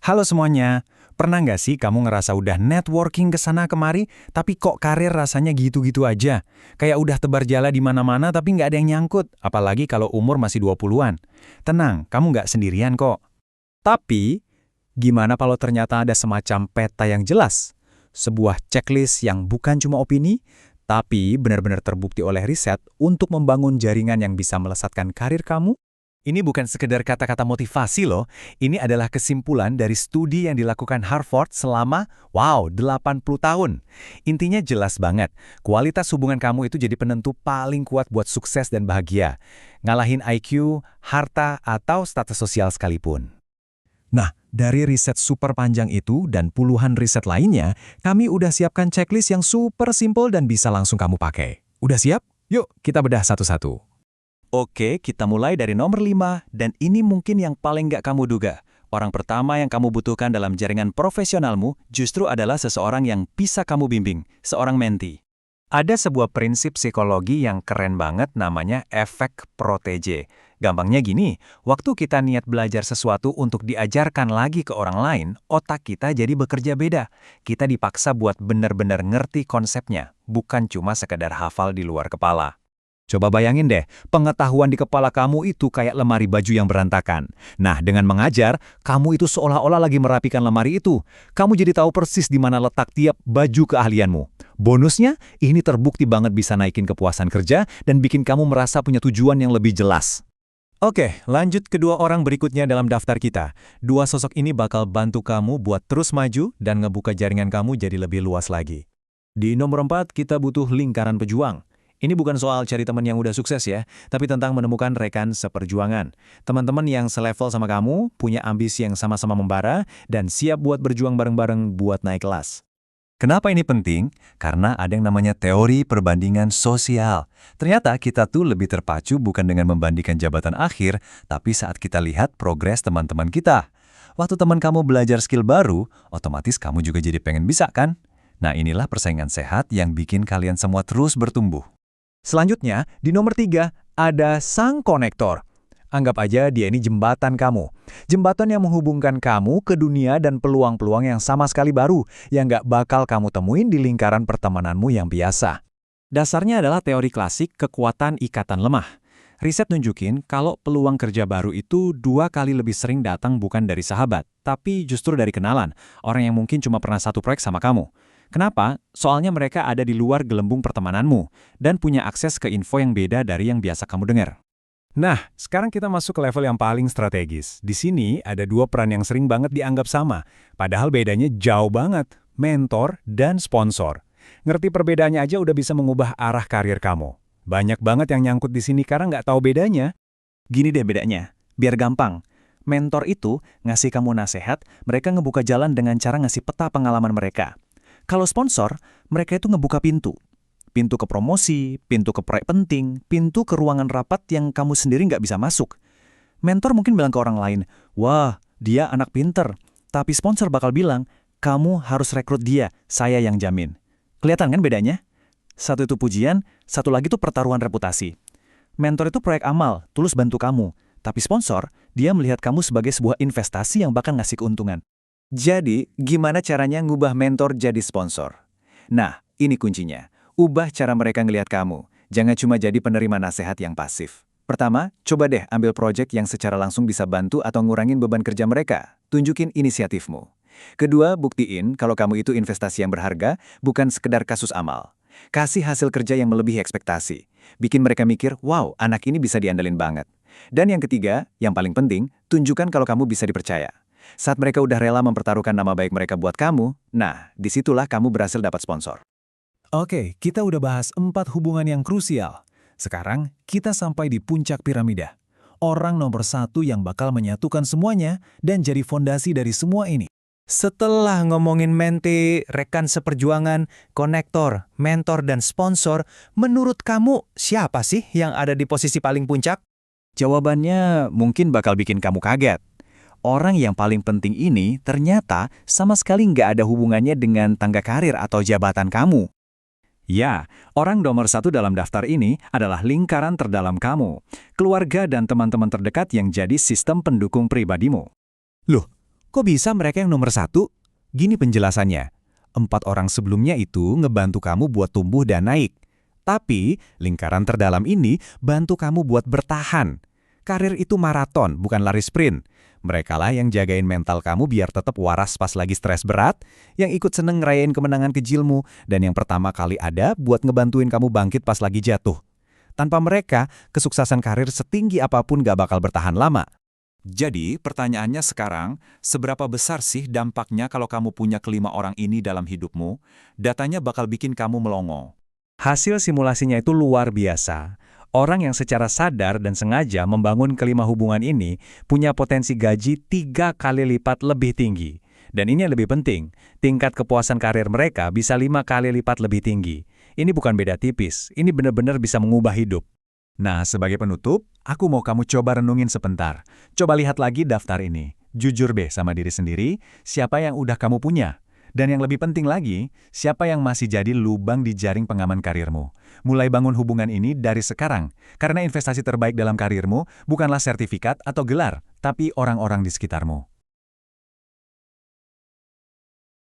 Halo semuanya, pernah nggak sih kamu ngerasa udah networking ke sana kemari, tapi kok karir rasanya gitu-gitu aja? Kayak udah tebar jala di mana-mana tapi nggak ada yang nyangkut, apalagi kalau umur masih 20-an. Tenang, kamu nggak sendirian kok. Tapi, gimana kalau ternyata ada semacam peta yang jelas? Sebuah checklist yang bukan cuma opini, tapi benar-benar terbukti oleh riset untuk membangun jaringan yang bisa melesatkan karir kamu? Ini bukan sekedar kata-kata motivasi loh, ini adalah kesimpulan dari studi yang dilakukan Harvard selama, 80 tahun. Intinya jelas banget, kualitas hubungan kamu itu jadi penentu paling kuat buat sukses dan bahagia. Ngalahin IQ, harta, atau status sosial sekalipun. Nah, dari riset super panjang itu dan puluhan riset lainnya, kami udah siapkan checklist yang super simple dan bisa langsung kamu pakai. Udah siap? Yuk, kita bedah satu-satu. Oke, kita mulai dari nomor 5, dan ini mungkin yang paling nggak kamu duga. Orang pertama yang kamu butuhkan dalam jaringan profesionalmu justru adalah seseorang yang bisa kamu bimbing, seorang mentee. Ada sebuah prinsip psikologi yang keren banget namanya efek protege. Gampangnya gini, waktu kita niat belajar sesuatu untuk diajarkan lagi ke orang lain, otak kita jadi bekerja beda. Kita dipaksa buat benar-benar ngerti konsepnya, bukan cuma sekedar hafal di luar kepala. Coba bayangin deh, pengetahuan di kepala kamu itu kayak lemari baju yang berantakan. Nah, dengan mengajar, kamu itu seolah-olah lagi merapikan lemari itu. Kamu jadi tahu persis di mana letak tiap baju keahlianmu. Bonusnya, ini terbukti banget bisa naikin kepuasan kerja dan bikin kamu merasa punya tujuan yang lebih jelas. Oke, lanjut kedua orang berikutnya dalam daftar kita. Dua sosok ini bakal bantu kamu buat terus maju dan ngebuka jaringan kamu jadi lebih luas lagi. Di nomor 4, kita butuh lingkaran pejuang. Ini bukan soal cari teman yang udah sukses ya, tapi tentang menemukan rekan seperjuangan. Teman-teman yang selevel sama kamu, punya ambisi yang sama-sama membara, dan siap buat berjuang bareng-bareng buat naik kelas. Kenapa ini penting? Karena ada yang namanya teori perbandingan sosial. Ternyata kita tuh lebih terpacu bukan dengan membandingkan jabatan akhir, tapi saat kita lihat progres teman-teman kita. Waktu teman kamu belajar skill baru, otomatis kamu juga jadi pengen bisa kan? Nah, inilah persaingan sehat yang bikin kalian semua terus bertumbuh. Selanjutnya, di nomor 3, ada sang konektor. Anggap aja dia ini jembatan kamu. Jembatan yang menghubungkan kamu ke dunia dan peluang-peluang yang sama sekali baru, yang nggak bakal kamu temuin di lingkaran pertemananmu yang biasa. Dasarnya adalah teori klasik kekuatan ikatan lemah. Riset nunjukin kalau peluang kerja baru itu 2 kali lebih sering datang bukan dari sahabat, tapi justru dari kenalan, orang yang mungkin cuma pernah satu proyek sama kamu. Kenapa? Soalnya mereka ada di luar gelembung pertemananmu dan punya akses ke info yang beda dari yang biasa kamu dengar. Nah, sekarang kita masuk ke level yang paling strategis. Di sini ada 2 peran yang sering banget dianggap sama, padahal bedanya jauh banget, mentor dan sponsor. Ngerti perbedaannya aja udah bisa mengubah arah karir kamu. Banyak banget yang nyangkut di sini karena nggak tahu bedanya. Gini deh bedanya, biar gampang. Mentor itu ngasih kamu nasihat, mereka ngebuka jalan dengan cara ngasih peta pengalaman mereka. Kalau sponsor, mereka itu ngebuka pintu. Pintu ke promosi, pintu ke proyek penting, pintu ke ruangan rapat yang kamu sendiri nggak bisa masuk. Mentor mungkin bilang ke orang lain, wah, dia anak pinter. Tapi sponsor bakal bilang, kamu harus rekrut dia, saya yang jamin. Kelihatan kan bedanya? Satu itu pujian, satu lagi tuh pertaruhan reputasi. Mentor itu proyek amal, tulus bantu kamu. Tapi sponsor, dia melihat kamu sebagai sebuah investasi yang bakal ngasih keuntungan. Jadi, gimana caranya ngubah mentor jadi sponsor? Nah, ini kuncinya. Ubah cara mereka ngelihat kamu. Jangan cuma jadi penerima nasihat yang pasif. Pertama, coba deh ambil proyek yang secara langsung bisa bantu atau ngurangin beban kerja mereka. Tunjukin inisiatifmu. Kedua, buktiin kalau kamu itu investasi yang berharga, bukan sekedar kasus amal. Kasih hasil kerja yang melebihi ekspektasi. Bikin mereka mikir, wow, anak ini bisa diandalin banget. Dan yang ketiga, yang paling penting, tunjukkan kalau kamu bisa dipercaya. Saat mereka udah rela mempertaruhkan nama baik mereka buat kamu, nah, disitulah kamu berhasil dapat sponsor. Oke, kita udah bahas 4 hubungan yang krusial. Sekarang, kita sampai di puncak piramida. Orang nomor 1 yang bakal menyatukan semuanya dan jadi fondasi dari semua ini. Setelah ngomongin mentee, rekan seperjuangan, konektor, mentor, dan sponsor, menurut kamu siapa sih yang ada di posisi paling puncak? Jawabannya mungkin bakal bikin kamu kaget. Orang yang paling penting ini ternyata sama sekali nggak ada hubungannya dengan tangga karir atau jabatan kamu. Ya, orang nomor 1 dalam daftar ini adalah lingkaran terdalam kamu, keluarga dan teman-teman terdekat yang jadi sistem pendukung pribadimu. Loh, Kok bisa mereka yang nomor 1? Gini penjelasannya. 4 orang sebelumnya itu ngebantu kamu buat tumbuh dan naik. Tapi, lingkaran terdalam ini bantu kamu buat bertahan. Karir itu maraton, bukan lari sprint. Merekalah yang jagain mental kamu biar tetap waras pas lagi stres berat, yang ikut seneng ngerayain kemenangan kecilmu, dan yang pertama kali ada buat ngebantuin kamu bangkit pas lagi jatuh. Tanpa mereka, kesuksesan karir setinggi apapun gak bakal bertahan lama. Jadi, pertanyaannya sekarang, seberapa besar sih dampaknya kalau kamu punya kelima orang ini dalam hidupmu? Datanya bakal bikin kamu melongo. Hasil simulasinya itu luar biasa. Orang yang secara sadar dan sengaja membangun kelima hubungan ini punya potensi gaji 3 kali lipat lebih tinggi. Dan ini yang lebih penting, tingkat kepuasan karir mereka bisa 5 kali lipat lebih tinggi. Ini bukan beda tipis, ini benar-benar bisa mengubah hidup. Nah, sebagai penutup, aku mau kamu coba renungin sebentar. Coba lihat lagi daftar ini. Jujur deh sama diri sendiri, siapa yang udah kamu punya? Dan yang lebih penting lagi, siapa yang masih jadi lubang di jaring pengaman karirmu? Mulai bangun hubungan ini dari sekarang, karena investasi terbaik dalam karirmu bukanlah sertifikat atau gelar, tapi orang-orang di sekitarmu.